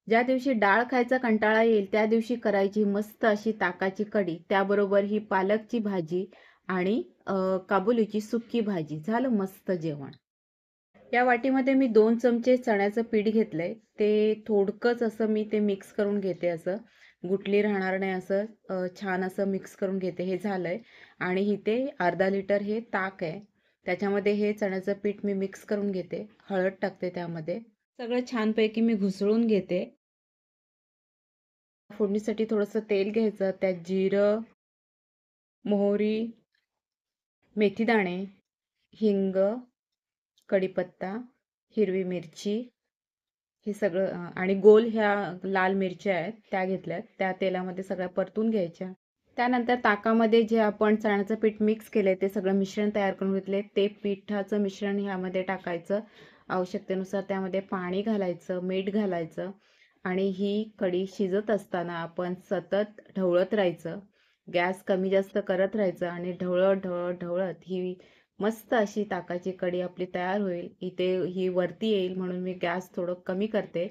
ज्या दिवशी डाळ खायचा कंटाळा येईल त्या दिवशी करायची मस्त अशी ताकाची कढी, त्याबरोबर ही पालकची भाजी आणि काबुलीची सुक्की भाजी. झालं मस्त जेवण. या वाटीमध्ये मी 2 चमचे चण्याचं पीठ घेतलंय. ते थोडकंच असं मी ते मिक्स करून घेते, असं गुठली राहणार नाही असं छान असं मिक्स करून घेते. हे झालंय. आणि इथे अर्धा लिटर हे ताक आहे. त्याच्यामध्ये हे चण्याचं पीठ मी मिक्स करून घेते. हळद टाकते त्यामध्ये. सगळं छानपैकी मी घुसळून घेते. फोडणीसाठी थोडंसं तेल घ्यायचं. त्यात जिरं, मोहरी, मेथीदाणे, हिंग, कढीपत्ता, हिरवी मिरची हे सगळं आणि गोल ह्या लाल मिरच्या आहेत त्या घेतल्यात. त्या तेलामध्ये सगळ्या परतून घ्यायच्या. त्यानंतर ताकामध्ये जे आपण चण्याचं पीठ मिक्स केलंय ते सगळं मिश्रण तयार करून घेतले. ते पिठाचं मिश्रण ह्यामध्ये टाकायचं. आवश्यकतेनुसार त्यामध्ये पाणी घालायचं, मीठ घालायचं आणि ही कढी शिजत असताना आपण सतत ढवळत राहायचं. गॅस कमी जास्त करत राहायचं आणि ढवळत ढवळत ढवळत ही मस्त अशी ताकाची कढी आपली तयार होईल. इथे ही वरती येईल म्हणून मी गॅस थोडं कमी करते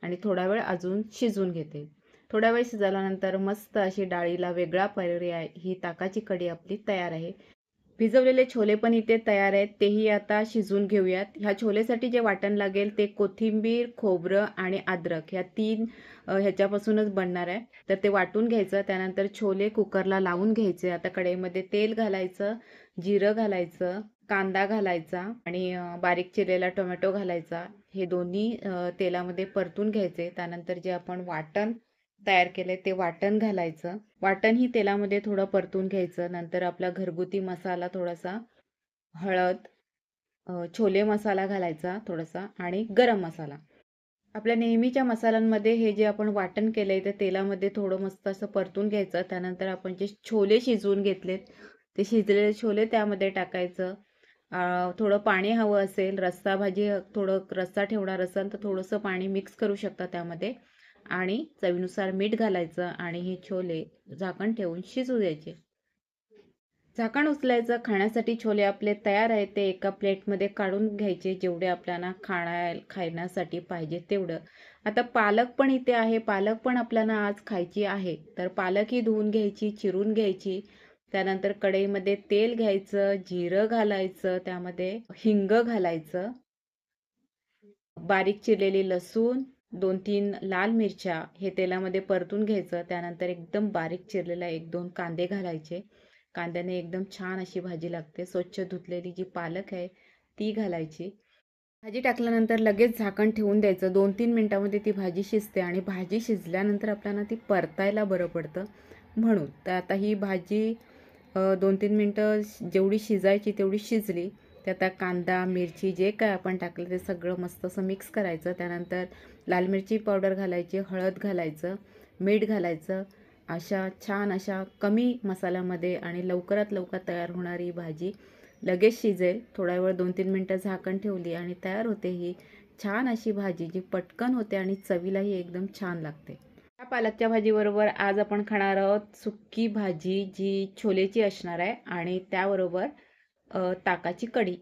आणि थोडा वेळ अजून शिजवून घेते. थोडा वेळ शिजल्यानंतर मस्त अशी डाळीला वेगळा पर्याय ही ताकाची कढी आपली तयार आहे. भिजवलेले छोले पण इथे तयार आहेत. तेही आता शिजवून घेऊयात. ह्या छोलेसाठी जे वाटण लागेल ते कोथिंबीर, खोबरं आणि अद्रक ह्या 3 ह्याच्यापासूनच बनणार आहे. तर ते वाटून घ्यायचं. त्यानंतर छोले कुकरला लावून घ्यायचे. आता कढईमध्ये तेल घालायचं, जिरं घालायचं, कांदा घालायचा आणि बारीक चिरलेला टोमॅटो घालायचा. हे दोन्ही तेलामध्ये परतून घ्यायचे. त्यानंतर जे आपण वाटण तयार केलंय ते वाटण घालायचं. वाटण ही तेलामध्ये थोडं परतून घ्यायचं. नंतर आपला घरगुती मसाला थोडासा, हळद, छोले मसाला घालायचा थोडासा आणि गरम मसाला. आपल्या नेहमीच्या मसाल्यांमध्ये हे जे आपण वाटण केलंय ते तेलामध्ये थोडं मस्त असं परतून घ्यायचं. त्यानंतर आपण जे छोले शिजवून घेतलेत ते शिजलेले छोले त्यामध्ये टाकायचं. थोडं पाणी हवं असेल, रस्सा भाजी थोडं रस्सा ठेवणार असाल तर थोडंसं पाणी मिक्स करू शकता त्यामध्ये आणि चवीनुसार मीठ घालायचं आणि हे छोले झाकण ठेवून शिजू द्यायचे. झाकण उचलायचं. खाण्यासाठी छोले आपले तयार आहेत. ते एका प्लेटमध्ये काढून घ्यायचे, जेवढे आपल्याला खाण्यासाठी पाहिजे तेवढं. आता पालक पण इथे आहे. पालक पण आपल्याला आज खायची आहे. तर पालक ही धुवून घ्यायची, चिरून घ्यायची. त्यानंतर कढईमध्ये तेल घ्यायचं, जिरं घालायचं, त्यामध्ये हिंग घालायचं, बारीक चिरलेली लसूण, 2-3 लाल मिरच्या हे तेलामध्ये परतून घ्यायचं. त्यानंतर एकदम बारीक चिरलेला 1-2 कांदे घालायचे. कांद्याने एकदम छान अशी भाजी लागते. स्वच्छ धुतलेली जी पालक आहे ती घालायची. भाजी टाकल्यानंतर लगेच झाकण ठेवून द्यायचं. 2-3 मिनिटामध्ये ती भाजी शिजते आणि भाजी शिजल्यानंतर आपल्याला ती परतायला बरं पडतं म्हणून. तर आता ही भाजी 2-3 मिनटं जेवढी शिजायची तेवढी शिजली. त्यात कांदा, मिरची जे काय आपण टाकलं ते सगळं मस्त असं मिक्स करायचं. त्यानंतर लाल मिरची पावडर घालायची, हळद घालायचं, मीठ घालायचं. अशा छान अशा कमी मसाल्यामध्ये आणि लवकरात लवकर तयार होणारी भाजी लगेच शिजेल. थोडा वेळ 2-3 मिनटं झाकण ठेवली आणि तयार होते ही छान अशी भाजी, जी पटकन होते आणि चवीलाही एकदम छान लागते. या पालकच्या भाजीबरोबर आज आपण खाणार आहोत सुक्की भाजी, जी छोलेची असणार आहे आणि त्याबरोबर ताकाची कढी.